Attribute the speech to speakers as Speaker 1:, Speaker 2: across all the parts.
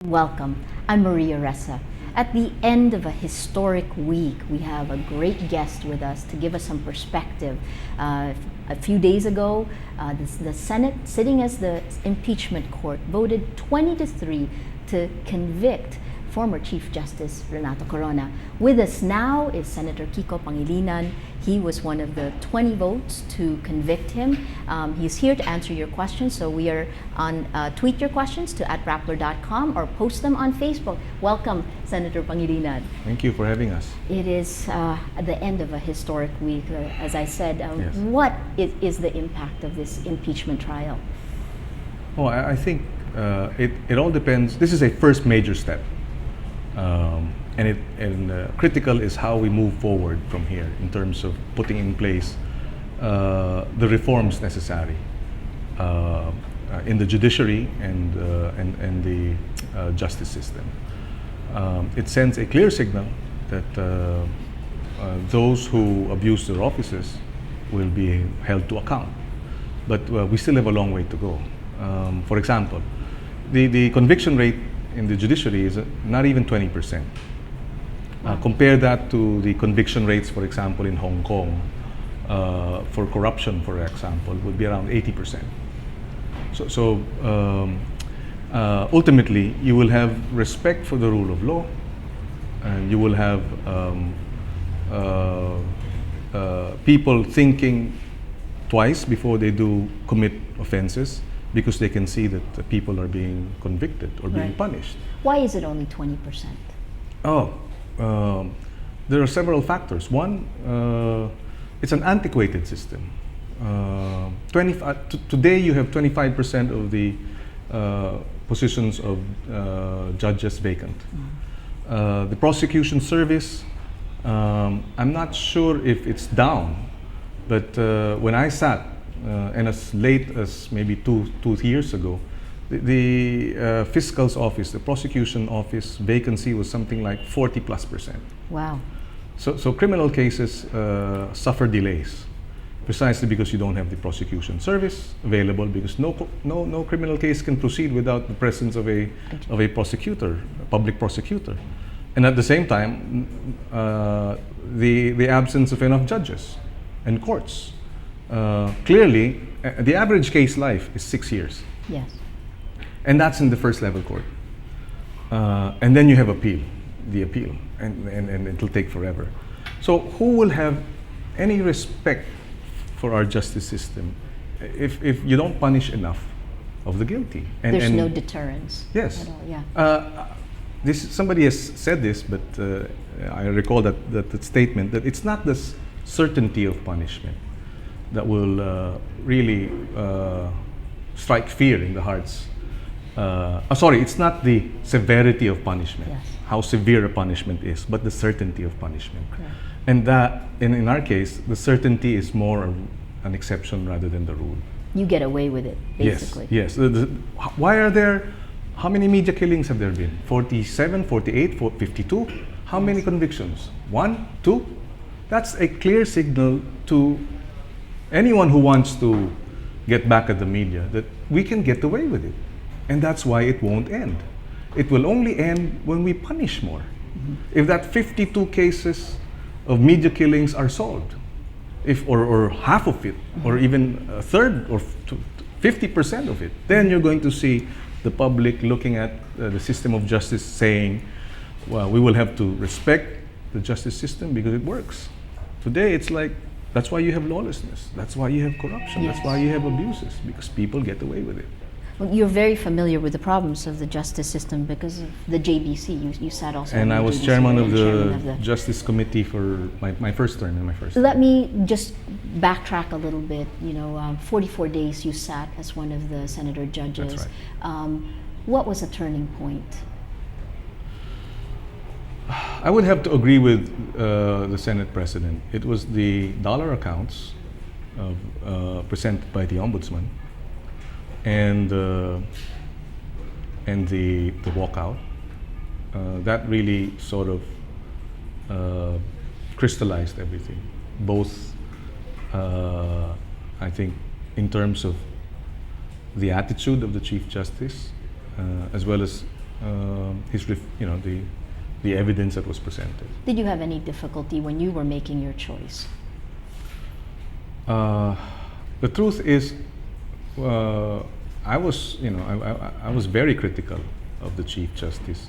Speaker 1: Welcome. I'm Maria Ressa. At the end of a historic week, we have a great guest with us to give us some perspective. A few days ago, the Senate, sitting as the impeachment court, voted 20-3 to convict former Chief Justice Renato Corona. With us now is Senator Kiko Pangilinan. He was one of the 20 votes to convict him. He's here to answer your questions, so we are on tweet your questions to @rappler.com or post them on Facebook. Welcome, Senator Pangilinan.
Speaker 2: Thank you for having us.
Speaker 1: It is the end of a historic week. As I said,
Speaker 2: Yes.
Speaker 1: what is the impact of this impeachment trial?
Speaker 2: Oh, I think it all depends. This is a first major step. Critical is how we move forward from here in terms of putting in place the reforms necessary in the judiciary and the justice system. It sends a clear signal that those who abuse their offices will be held to account. But we still have a long way to go. For example, the conviction rate in the judiciary is not even 20%. Compare that to the conviction rates, for example, in Hong Kong for corruption, for example, would be around 80%. So ultimately, you will have respect for the rule of law, and you will have people thinking twice before they do commit offenses, because they can see that the people are being convicted or being punished.
Speaker 1: Why is it only 20%?
Speaker 2: There are several factors. One, it's an antiquated system. Today you have 25% of the positions of judges vacant. The prosecution service, I'm not sure if it's down, but when I sat, and as late as maybe two years ago, the fiscal's office, the prosecution office vacancy was something like 40+%.
Speaker 1: Wow.
Speaker 2: So criminal cases suffer delays, precisely because you don't have the prosecution service available, because no criminal case can proceed without the presence of a prosecutor, a public prosecutor. And at the same time, the absence of enough judges and courts. Clearly, the average case life is 6 years.
Speaker 1: Yes.
Speaker 2: And that's in the first level court. And then you have the appeal, and it'll take forever. So who will have any respect for our justice system if you don't punish enough of the guilty?
Speaker 1: There's no deterrence.
Speaker 2: Yes.
Speaker 1: At all, yeah.
Speaker 2: Somebody has said this, but I recall that statement, that it's not the certainty of punishment that will really strike fear in the hearts. It's not the severity of punishment,
Speaker 1: yes,
Speaker 2: how severe a punishment is, but the certainty of punishment.
Speaker 1: Correct.
Speaker 2: And that, in our case, the certainty is more an exception rather than the rule.
Speaker 1: You get away with it, basically.
Speaker 2: Yes. How many media killings have there been? 47, 48, 52? How many convictions? 1, 2? That's a clear signal to anyone who wants to get back at the media that we can get away with it. And that's why it won't end. It will only end when we punish more. Mm-hmm. If that 52 cases of media killings are solved, or half of it, mm-hmm, or even a third or 50% of it, then you're going to see the public looking at the system of justice saying, well, we will have to respect the justice system because it works. Today it's like, that's why you have lawlessness. That's why you have corruption.
Speaker 1: Yes.
Speaker 2: That's why you have abuses, because people get away with it.
Speaker 1: Well, you're very familiar with the problems of the justice system because of the JBC. You sat also.
Speaker 2: And
Speaker 1: on
Speaker 2: I
Speaker 1: the
Speaker 2: was
Speaker 1: JBC,
Speaker 2: chairman
Speaker 1: and
Speaker 2: of the Justice Committee for my first term.
Speaker 1: Let me just backtrack a little bit. 44 days you sat as one of the senator judges.
Speaker 2: That's right.
Speaker 1: What was a turning point?
Speaker 2: I would have to agree with the Senate President. It was the dollar accounts presented by the Ombudsman, and the walkout. That really sort of crystallized everything. Both, I think, in terms of the attitude of the Chief Justice, as well as the evidence that was presented.
Speaker 1: Did you have any difficulty when you were making your choice?
Speaker 2: The truth is, I was very critical of the Chief Justice.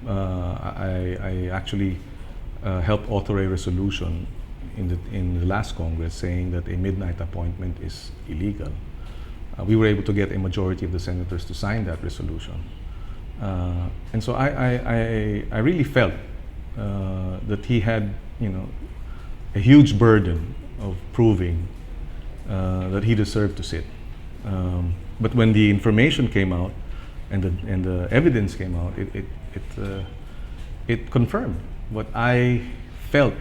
Speaker 2: I actually helped author a resolution in the last Congress saying that a midnight appointment is illegal. We were able to get a majority of the senators to sign that resolution. And so I really felt that he had, a huge burden of proving that he deserved to sit. But when the information came out and the evidence came out, it confirmed what I felt,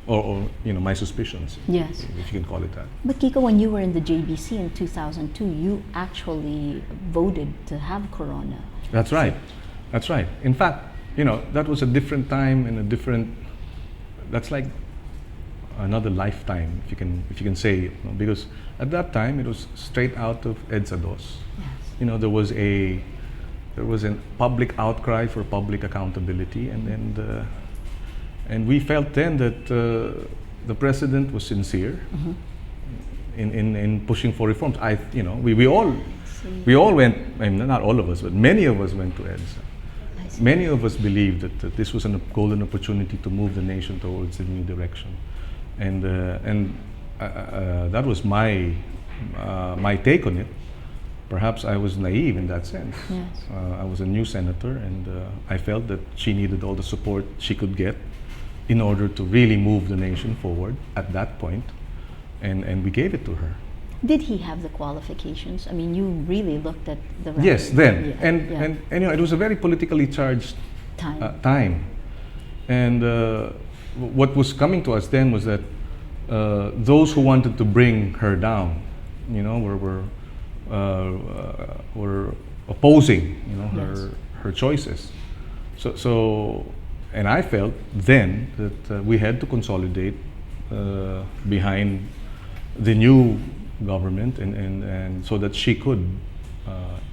Speaker 2: or my suspicions.
Speaker 1: Yes.
Speaker 2: If you can call it that.
Speaker 1: But Kiko, when you were in the JBC in 2002, you actually voted to have Corona.
Speaker 2: That's right. That's right. In fact, that was a different time and that's like another lifetime, if you can say it, because at that time it was straight out of EDSA DOS.
Speaker 1: Yes.
Speaker 2: There was a public outcry for public accountability, and we felt then that the president was sincere in pushing for reforms. We all went. I mean, not all of us, but many of us went to EDSA. Many of us believed that this was a golden opportunity to move the nation towards a new direction. And that was my take on it. Perhaps I was naive in that sense.
Speaker 1: Yes.
Speaker 2: I was a new senator, and I felt that she needed all the support she could get in order to really move the nation forward at that point, and we gave it to her.
Speaker 1: Did he have the qualifications? I mean, you really looked at the record.
Speaker 2: Yes, then.
Speaker 1: Yeah.
Speaker 2: And it was a very politically charged time. And what was coming to us then was that those who wanted to bring her down, were opposing,
Speaker 1: Yes.
Speaker 2: her choices. So, and I felt then that we had to consolidate behind the new government, and so that she could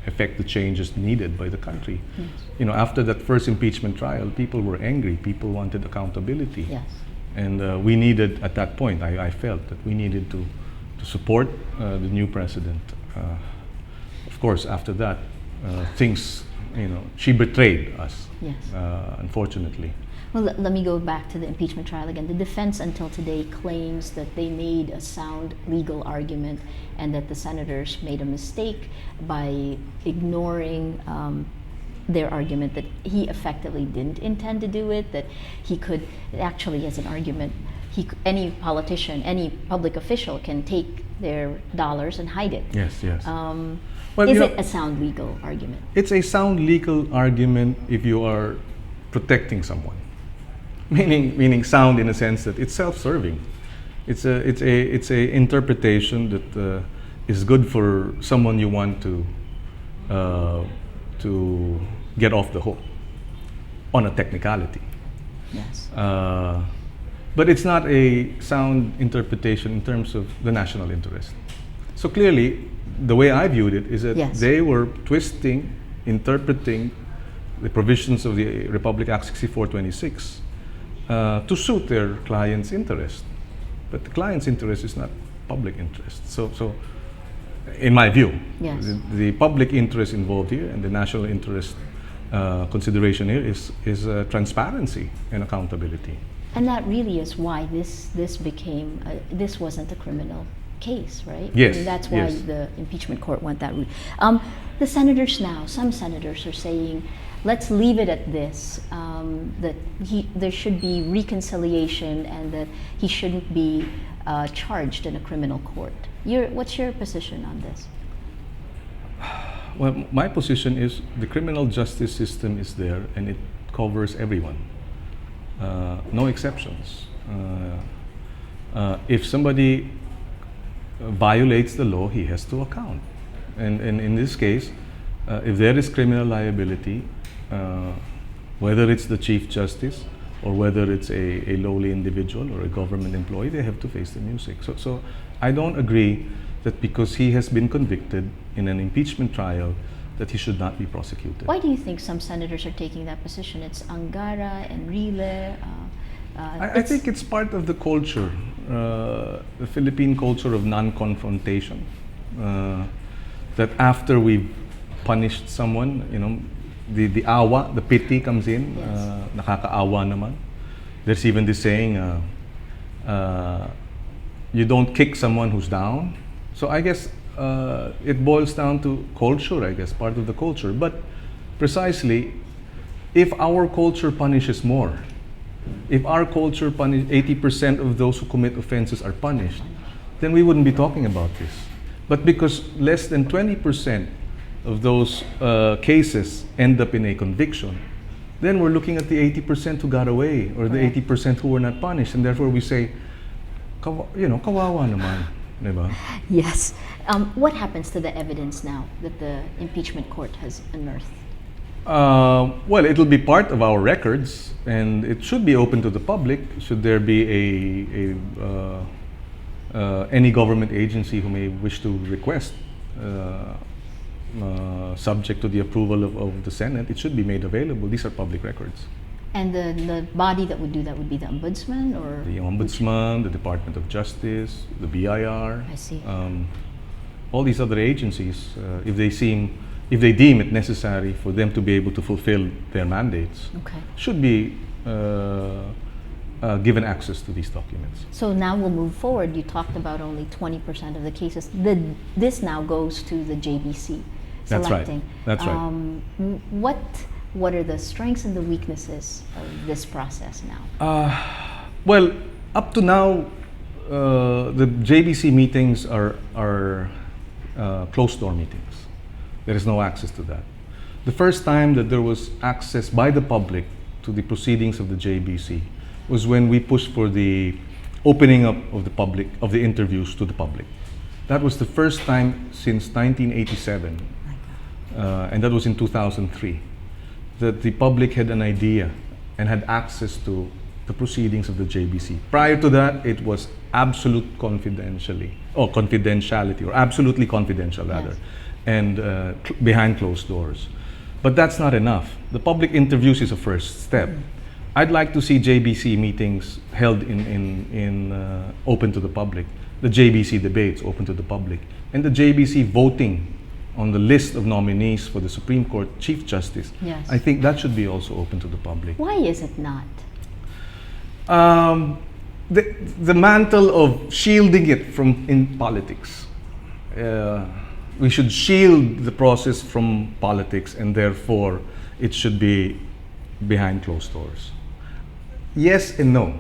Speaker 2: effect the changes needed by the country.
Speaker 1: Yes.
Speaker 2: After that first impeachment trial, people were angry. People wanted accountability.
Speaker 1: Yes.
Speaker 2: And we needed, at that point, I felt that we needed to support the new president. Of course, after that, things, she betrayed us,
Speaker 1: Yes.
Speaker 2: Unfortunately.
Speaker 1: Well, let me go back to the impeachment trial again. The defense until today claims that they made a sound legal argument and that the senators made a mistake by ignoring their argument that he effectively didn't intend to do it, that he could, actually as an argument, any politician, any public official can take their dollars and hide it.
Speaker 2: Yes, yes.
Speaker 1: Is it a sound legal argument?
Speaker 2: It's a sound legal argument if you are protecting someone. Meaning sound in a sense that it's self-serving. It's a interpretation that is good for someone you want to get off the hook on a technicality.
Speaker 1: Yes.
Speaker 2: But it's not a sound interpretation in terms of the national interest. So clearly, the way I viewed it is that
Speaker 1: Yes.
Speaker 2: they were twisting, interpreting the provisions of the Republic Act 6426 to suit their client's interest. But the client's interest is not public interest. So in my view,
Speaker 1: Yes.
Speaker 2: the public interest involved here and the national interest consideration here is transparency and accountability.
Speaker 1: And that really is why this became, this wasn't a criminal case, right?
Speaker 2: Yes,
Speaker 1: I mean, that's why
Speaker 2: yes.
Speaker 1: the impeachment court went that route. The senators now, some senators are saying, let's leave it at this, that there should be reconciliation and that he shouldn't be charged in a criminal court. What's your position on this?
Speaker 2: Well, my position is the criminal justice system is there and it covers everyone. No exceptions. If somebody violates the law, he has to account. And in this case, if there is criminal liability, whether it's the Chief Justice or whether it's a lowly individual or a government employee, they have to face the music. So I don't agree that because he has been convicted in an impeachment trial that he should not be prosecuted.
Speaker 1: Why do you think some senators are taking that position? It's Angara, Enrile.
Speaker 2: I think it's part of the culture, the Philippine culture of non-confrontation. That after we've punished someone, the awa, the pity comes in.
Speaker 1: Yes.
Speaker 2: Nakakaawa naman. There's even this saying, you don't kick someone who's down. So I guess it boils down to culture, I guess, part of the culture. But precisely, if our culture punishes more, if our culture 80% of those who commit offenses are punished, then we wouldn't be talking about this. But because less than 20% of those cases end up in a conviction, then we're looking at the 80% who got away, or the 80% who were not punished, and therefore we say, kawawa naman, diba?
Speaker 1: Yes. What happens to the evidence now that the impeachment court has unearthed?
Speaker 2: Well, it'll be part of our records, and it should be open to the public. Should there be any government agency who may wish to request, subject to the approval of the Senate, it should be made available. These are public records.
Speaker 1: And the body that would do that would be the Ombudsman, or?
Speaker 2: The Ombudsman, the Department of Justice, the BIR.
Speaker 1: I see.
Speaker 2: All these other agencies, if they deem it necessary for them to be able to fulfill their mandates, should be given access to these documents.
Speaker 1: So now we'll move forward. You talked about only 20% of the cases. This now goes to the JBC selecting.
Speaker 2: That's right.
Speaker 1: What are the strengths and the weaknesses of this process now?
Speaker 2: Well, up to now, the JBC meetings are closed-door meetings. There is no access to that. The first time that there was access by the public to the proceedings of the JBC was when we pushed for the opening up of the interviews to the public. That was the first time since 1987, and that was in 2003, that the public had an idea and had access to the proceedings of the JBC. Prior to that, it was absolute confidentiality, or absolutely confidential rather.
Speaker 1: Yes.
Speaker 2: And behind closed doors. But that's not enough. The public interviews is a first step. I'd like to see JBC meetings held in open to the public, the JBC debates open to the public, and the JBC voting on the list of nominees for the Supreme Court Chief Justice.
Speaker 1: Yes.
Speaker 2: I think that should be also open to the public.
Speaker 1: Why is it not?
Speaker 2: The mantle of shielding it from in politics. We should shield the process from politics, and therefore it should be behind closed doors. Yes and no.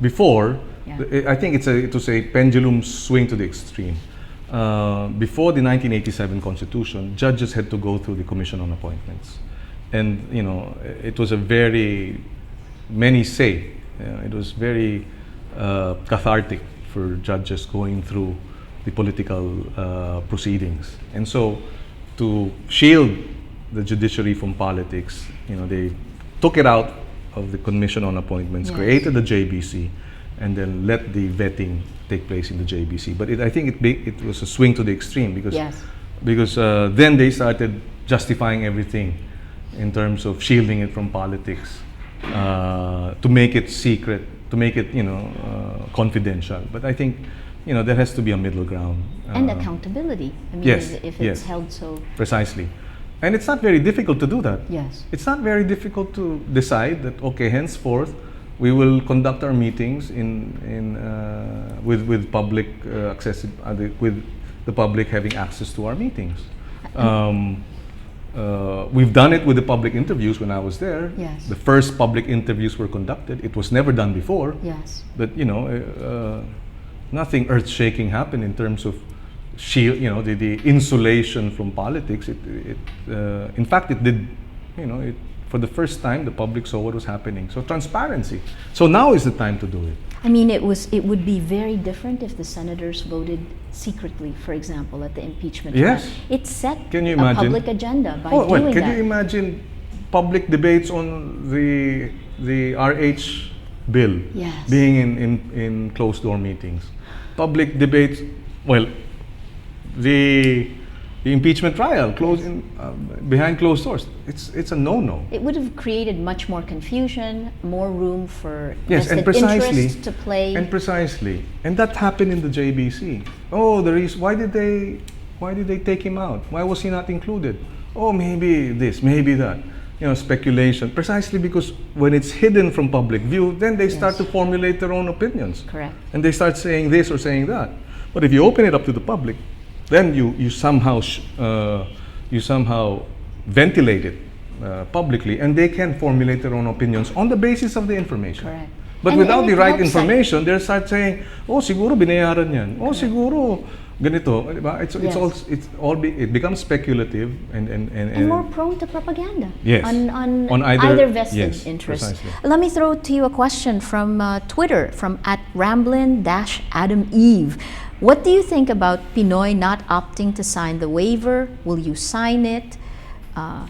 Speaker 2: Before, I think it was a pendulum swing to the extreme. Before the 1987 Constitution, judges had to go through the Commission on Appointments, and it was a very, many say, it was very cathartic for judges going through the political proceedings. And so, to shield the judiciary from politics, they took it out of the Commission on Appointments, created the JBC, and then let the vetting take place in the JBC. But I think it was a swing to the extreme, because then they started justifying everything in terms of shielding it from politics, to make it secret, to make it confidential. But I think there has to be a middle ground.
Speaker 1: And accountability. I mean, if it's held so...
Speaker 2: Precisely. And it's not very difficult to do that.
Speaker 1: Yes.
Speaker 2: It's not very difficult to decide that, okay, henceforth, we will conduct our meetings with public with the public having access to our meetings. We've done it with the public interviews when I was there.
Speaker 1: Yes.
Speaker 2: The first public interviews were conducted. It was never done before.
Speaker 1: Yes.
Speaker 2: But nothing earth-shaking happened in terms of the insulation from politics. In fact, it did. For the first time, the public saw what was happening. So transparency. So now is the time to do it.
Speaker 1: I mean, it would be very different if the senators voted secretly, for example, at the impeachment trial.
Speaker 2: Yes.
Speaker 1: It set
Speaker 2: Can you
Speaker 1: a
Speaker 2: imagine?
Speaker 1: public agenda by doing that.
Speaker 2: Can you imagine public debates on the RH bill being in closed door meetings? Public debates, the impeachment trial behind closed doors. It's a no-no.
Speaker 1: It would have created much more confusion, more room for
Speaker 2: Yes, and
Speaker 1: vested
Speaker 2: precisely.
Speaker 1: interests to play.
Speaker 2: And precisely. And that happened in the JBC. Oh, why did they take him out? Why was he not included? Oh, maybe this, maybe that. Speculation. Precisely because when it's hidden from public view, then they start to formulate their own opinions.
Speaker 1: Correct.
Speaker 2: And they start saying this or saying that. But if you open it up to the public, then you somehow ventilate it publicly, and they can formulate their own opinions on the basis of the information.
Speaker 1: Correct.
Speaker 2: But
Speaker 1: And
Speaker 2: without
Speaker 1: it
Speaker 2: the right
Speaker 1: helps
Speaker 2: information, they start saying, "Oh, siguro binayaran yan. Oh, siguro ganito." Diba? It becomes speculative
Speaker 1: and more prone to propaganda.
Speaker 2: Yes.
Speaker 1: On either vested
Speaker 2: yes,
Speaker 1: interest.
Speaker 2: precisely.
Speaker 1: Let me throw to you a question from Twitter, from @Ramblin-Adam Eve. What do you think about Pinoy not opting to sign the waiver? Will you sign it?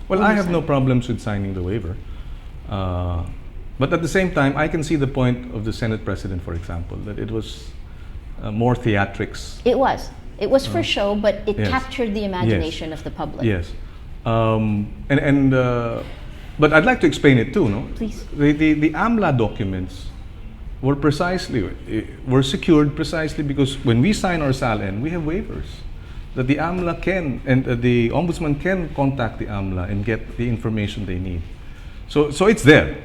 Speaker 2: Well, I have no problems with signing the waiver. But at the same time, I can see the point of the Senate President, for example, that it was more theatrics.
Speaker 1: It was. It was for show, but it
Speaker 2: yes.
Speaker 1: captured the imagination of the public.
Speaker 2: Yes. But I'd like to explain it too, no?
Speaker 1: Please.
Speaker 2: The AMLA documents were secured precisely because when we sign our SALN, we have waivers that the AMLA can, and the Ombudsman can contact the AMLA and get the information they need. So it's there.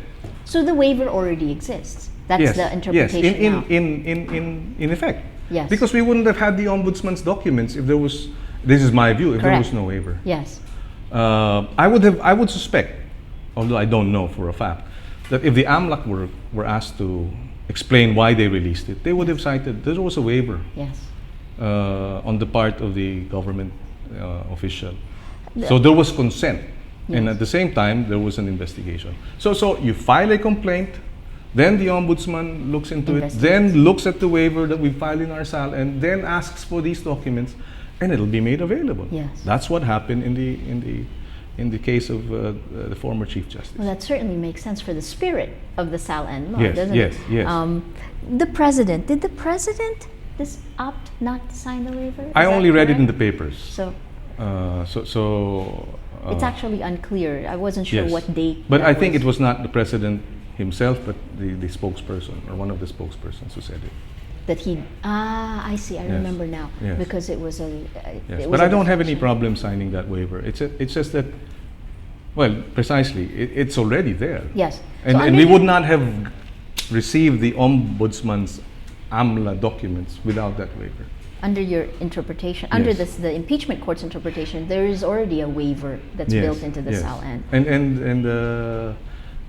Speaker 1: So the waiver already exists. That's
Speaker 2: Yes,
Speaker 1: the interpretation
Speaker 2: yes,
Speaker 1: now.
Speaker 2: in effect.
Speaker 1: Yes.
Speaker 2: Because we wouldn't have had the Ombudsman's documents if there was, this is my view, if there
Speaker 1: Correct.
Speaker 2: was no waiver.
Speaker 1: Yes.
Speaker 2: I would suspect, although I don't know for a fact, that if the AMLAC were asked to explain why they released it, they would have cited there was a waiver
Speaker 1: Yes.
Speaker 2: on the part of the government official. So there was consent, and at the same time there was an investigation. So you file a complaint, then the Ombudsman looks into it, then looks at the waiver that we filed in our SAL, and then asks for these documents, and it'll be made available.
Speaker 1: Yes.
Speaker 2: That's what happened in the case of the former Chief Justice.
Speaker 1: Well, that certainly makes sense for the spirit of the SALN law,
Speaker 2: Yes,
Speaker 1: doesn't
Speaker 2: yes,
Speaker 1: it?
Speaker 2: yes.
Speaker 1: Did the president opt not to sign the waiver?
Speaker 2: I
Speaker 1: Is that
Speaker 2: only read it in the
Speaker 1: correct?
Speaker 2: papers.
Speaker 1: So
Speaker 2: So
Speaker 1: it's actually unclear. I wasn't sure
Speaker 2: yes.
Speaker 1: what date.
Speaker 2: But
Speaker 1: that
Speaker 2: I think it was not the president himself, but the spokesperson or one of the spokespersons who said it.
Speaker 1: that he. I see. I
Speaker 2: Yes.
Speaker 1: remember now
Speaker 2: Yes.
Speaker 1: because it was a.
Speaker 2: Yes.
Speaker 1: It was
Speaker 2: But
Speaker 1: a
Speaker 2: I don't have any
Speaker 1: deflection.
Speaker 2: problem signing that waiver. It's just that, well, precisely, it's already there.
Speaker 1: Yes.
Speaker 2: And,
Speaker 1: So
Speaker 2: and
Speaker 1: under
Speaker 2: we
Speaker 1: the-
Speaker 2: would not have received the Ombudsman's AMLA documents without that waiver.
Speaker 1: Under your interpretation, under
Speaker 2: Yes.
Speaker 1: the impeachment court's interpretation, there is already a waiver that's
Speaker 2: Yes,
Speaker 1: built into the
Speaker 2: yes.
Speaker 1: SALN.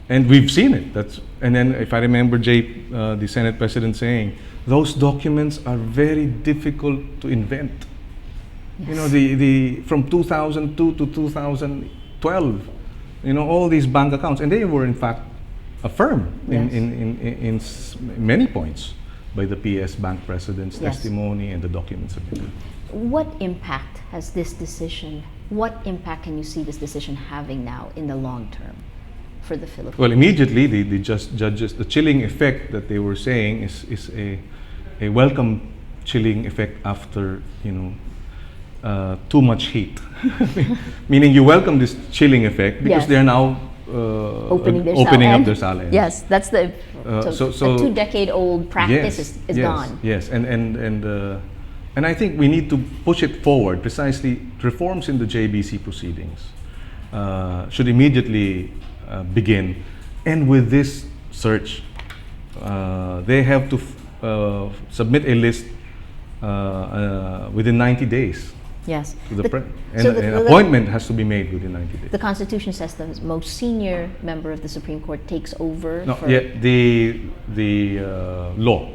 Speaker 2: And we've seen it. And then if I remember the Senate President saying, those documents are very difficult to invent.
Speaker 1: Yes.
Speaker 2: You know, the from 2002 to 2012, you know, all these bank accounts, and they were in fact affirmed
Speaker 1: Yes.
Speaker 2: in many points by the PS bank president's
Speaker 1: Yes.
Speaker 2: testimony and the documents submitted.
Speaker 1: What impact has this decision? What impact can you see this decision having now in the long term for the Philippines?
Speaker 2: Well, immediately the judges, the chilling effect that they were saying is a welcome chilling effect after, you know, too much heat. Meaning you welcome this chilling effect because
Speaker 1: Yes.
Speaker 2: they are now
Speaker 1: Opening
Speaker 2: up
Speaker 1: SALN.
Speaker 2: their SALN.
Speaker 1: Yes, that's the
Speaker 2: so
Speaker 1: a 2-decade-old practice is
Speaker 2: yes,
Speaker 1: gone.
Speaker 2: Yes, and I think we need to push it forward. Precisely, reforms in the JBC proceedings should immediately begin, and with this search, they have to submit a list within 90 days.
Speaker 1: Yes.
Speaker 2: To the
Speaker 1: so
Speaker 2: an appointment has to be made within 90 days.
Speaker 1: The Constitution says the most senior member of the Supreme Court takes over.
Speaker 2: No,
Speaker 1: for
Speaker 2: the law.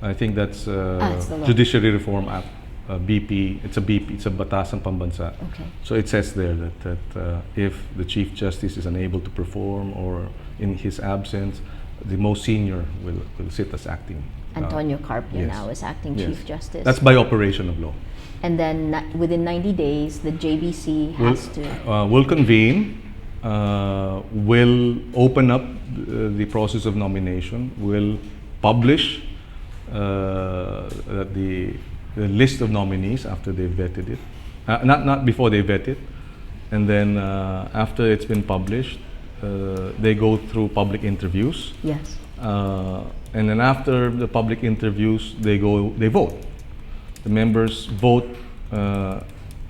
Speaker 2: I think that's
Speaker 1: it's the law.
Speaker 2: Judiciary Reform Act, BP. It's a BP. It's a Batasang Pambansa.
Speaker 1: Okay.
Speaker 2: So it says there that if the Chief Justice is unable to perform or in his absence, the most senior will sit as acting.
Speaker 1: Antonio Carpio
Speaker 2: yes.
Speaker 1: now is acting
Speaker 2: Yes.
Speaker 1: Chief Justice.
Speaker 2: That's by operation of law.
Speaker 1: And then within 90 days, the JBC has to.
Speaker 2: Will convene, will open up the process of nomination, will publish the the list of nominees after they vetted it. Not before they vet it. And then after it's been published, they go through public interviews.
Speaker 1: Yes.
Speaker 2: And then after the public interviews, they vote. The members vote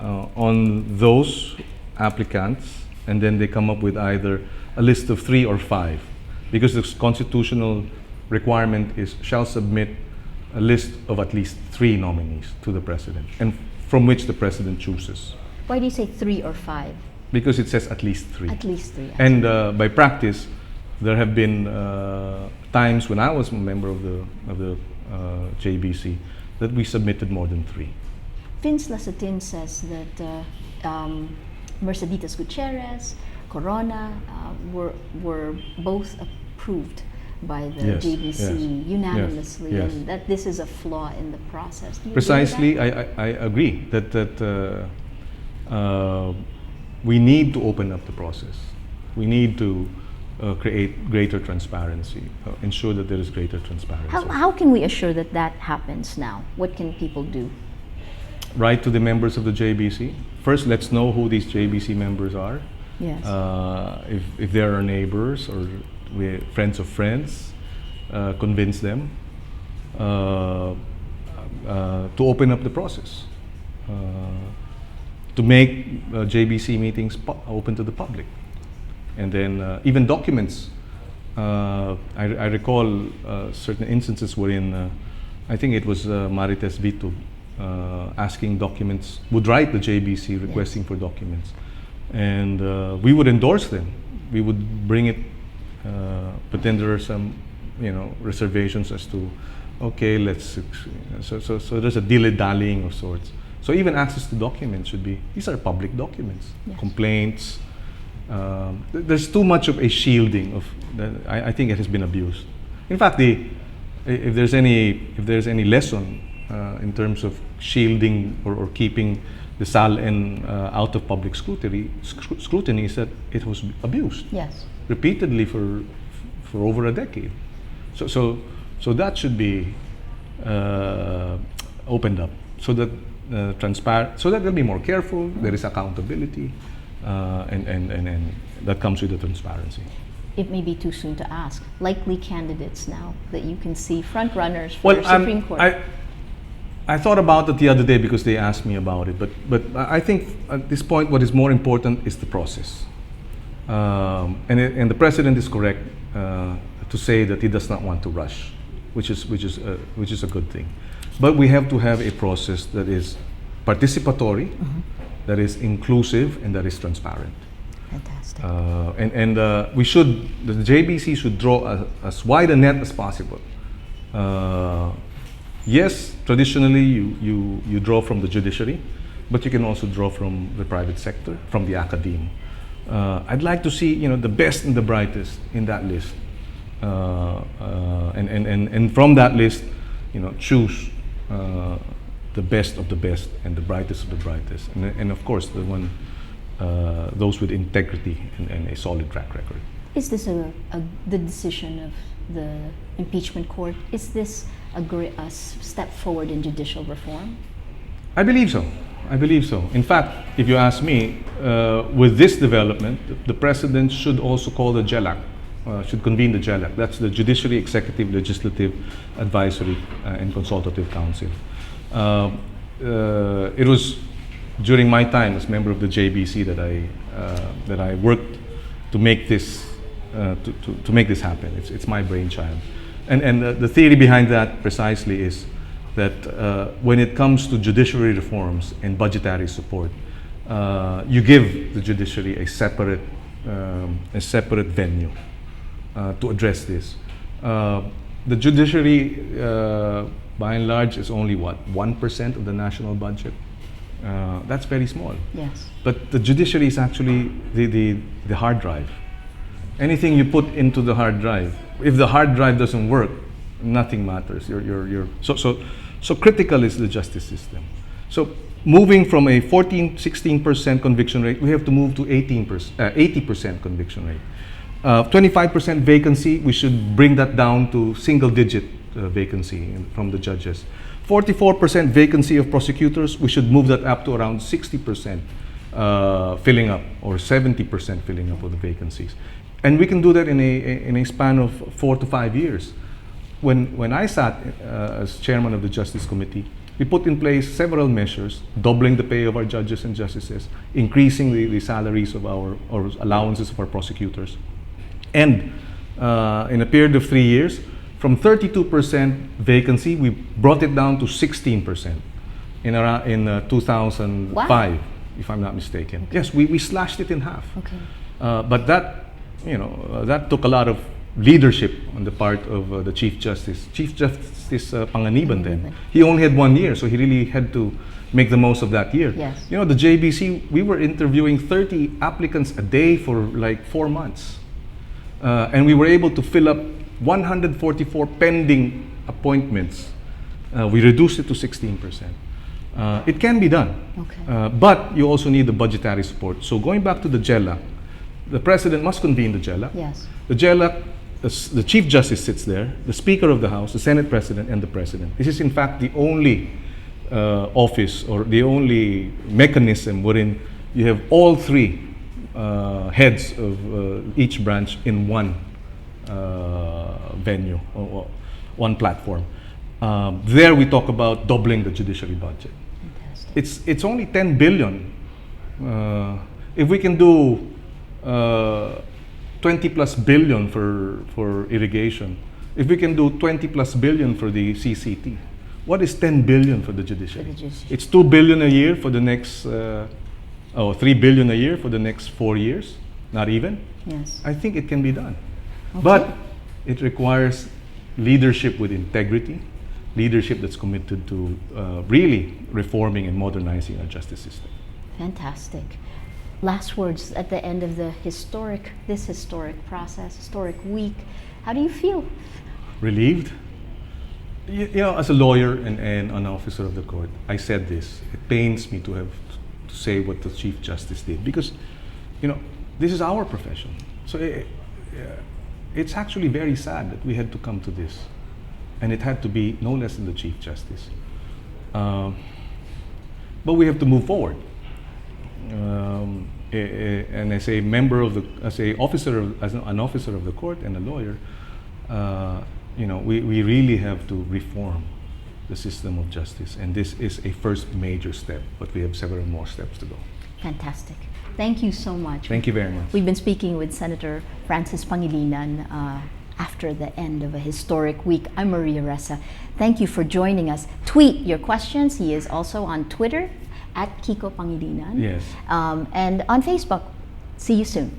Speaker 2: on those applicants, and then they come up with either a list of 3 or 5, because the constitutional requirement is shall submit a list of at least 3 nominees to the president, and from which the president chooses.
Speaker 1: Why do you say 3 or 5?
Speaker 2: Because it says at least 3.
Speaker 1: At least 3.
Speaker 2: And by practice, there have been times when I was a member of the JBC that we submitted more than 3.
Speaker 1: Vince Lasatin says that Merceditas Gutierrez, Corona were both approved by the
Speaker 2: Yes,
Speaker 1: JBC
Speaker 2: yes,
Speaker 1: unanimously,
Speaker 2: yes.
Speaker 1: and that this is a flaw in the process. Do you
Speaker 2: Precisely,
Speaker 1: agree with
Speaker 2: I agree that we need to open up the process. We need to create greater transparency, ensure that there is greater transparency.
Speaker 1: that? How can we assure that that happens now? What can people do?
Speaker 2: Write to the members of the JBC. First, let's know who these JBC members are.
Speaker 1: Yes.
Speaker 2: If there are neighbors or friends of friends, convince them to open up the process, to make JBC meetings open to the public. And then even documents. I recall certain instances wherein I think it was Marites Vito asking documents, would write the JBC requesting for documents. And we would endorse them. We would bring it, but then there are some, reservations as to, okay, so there's a dilly-dallying of sorts. So even access to documents should be, these are public documents,
Speaker 1: Yes.
Speaker 2: complaints. There's too much of a shielding of that. I think it has been abused. In fact, if there's any lesson in terms of shielding or keeping the SALN out of public scrutiny is that it was abused
Speaker 1: Yes.
Speaker 2: repeatedly for over a decade. So that should be opened up so that transparent, so that they'll be more careful. There is accountability, and that comes with the transparency.
Speaker 1: It may be too soon to ask. Likely candidates now that you can see, front runners for Supreme Court.
Speaker 2: I thought about it the other day because they asked me about it, but I think at this point what is more important is the process. And the president is correct to say that he does not want to rush, which is a good thing. But we have to have a process that is participatory, that is inclusive, and that is transparent.
Speaker 1: Fantastic.
Speaker 2: The JBC should draw as wide a net as possible. Yes, traditionally you draw from the judiciary, but you can also draw from the private sector, from the academe. I'd like to see the best and the brightest in that list, and from that list, choose the best of the best and the brightest of the brightest, and of course those with integrity and a solid track record.
Speaker 1: Is this the decision of the impeachment court? Is this a step forward in judicial reform?
Speaker 2: I believe so. In fact, if you ask me, with this development, the president should also call the JELAC, should convene the JELAC. That's the Judiciary, Executive, Legislative, Advisory, and Consultative Council. It was during my time as member of the JBC that I worked to make this to make this happen. It's my brainchild, and the theory behind that precisely is that when it comes to judiciary reforms and budgetary support, you give the judiciary a separate venue to address this. The judiciary, by and large, is only 1% of the national budget. That's very small.
Speaker 1: Yes. But
Speaker 2: the judiciary is actually the hard drive. Anything you put into the hard drive, if the hard drive doesn't work, nothing matters. So critical is the justice system. So moving from a 16% conviction rate, we have to move to 80% conviction rate. 25% vacancy, we should bring that down to single-digit vacancy from the judges. 44% vacancy of prosecutors, we should move that up to around 60% filling up, or 70% filling up of the vacancies. And we can do that in a span of 4 to 5 years. When I sat as chairman of the Justice Committee, we put in place several measures, doubling the pay of our judges and justices, increasing the salaries of or allowances of our prosecutors. And in a period of 3 years, from 32% vacancy, we brought it down to 16% in 2005,
Speaker 1: Wow.
Speaker 2: if I'm not mistaken.
Speaker 1: Okay.
Speaker 2: Yes, we slashed it in half.
Speaker 1: Okay.
Speaker 2: But that, that took a lot of leadership on the part of the Chief Justice. Chief Justice Panganiban then. He only had 1 year, so he really had to make the most of that year.
Speaker 1: Yes.
Speaker 2: The JBC, we were interviewing 30 applicants a day for like 4 months. And we were able to fill up 144 pending appointments. We reduced it to 16%. It can be done.
Speaker 1: Okay.
Speaker 2: But you also need the budgetary support. So going back to the JELAC, the President must convene the JELAC.
Speaker 1: Yes.
Speaker 2: The JELAC, the Chief Justice sits there, the Speaker of the House, the Senate President, and the President. This is in fact the only office or the only mechanism wherein you have all three heads of each branch in one venue or one platform. There we talk about doubling the judiciary budget.
Speaker 1: Fantastic.
Speaker 2: It's only 10 billion. If we can do 20 plus billion for irrigation, if we can do 20 plus billion for the CCT, what is 10 billion for the judiciary? It's 2 billion a year for the next, 3 billion a year for the next 4 years, not even.
Speaker 1: Yes.
Speaker 2: I think it can be done.
Speaker 1: Okay.
Speaker 2: But it requires leadership with integrity, leadership that's committed to really reforming and modernizing our justice system.
Speaker 1: Fantastic. Last words at the end of this historic process, historic week. How do you feel?
Speaker 2: Relieved. As a lawyer and an officer of the court, I said this. It pains me to have to say what the Chief Justice did because, this is our profession. So it's actually very sad that we had to come to this, and it had to be no less than the Chief Justice. But we have to move forward. And as a member of as an officer of the court and a lawyer, we really have to reform the system of justice, and this is a first major step, but we have several more steps to go.
Speaker 1: Fantastic. Thank you so much.
Speaker 2: Thank you very much.
Speaker 1: We've been speaking with Senator Francis Pangilinan after the end of a historic week. I'm Maria Ressa. Thank you for joining us. Tweet your questions. He is also on Twitter @Kiko Pangilinan.
Speaker 2: Yes.
Speaker 1: And on Facebook. See you soon.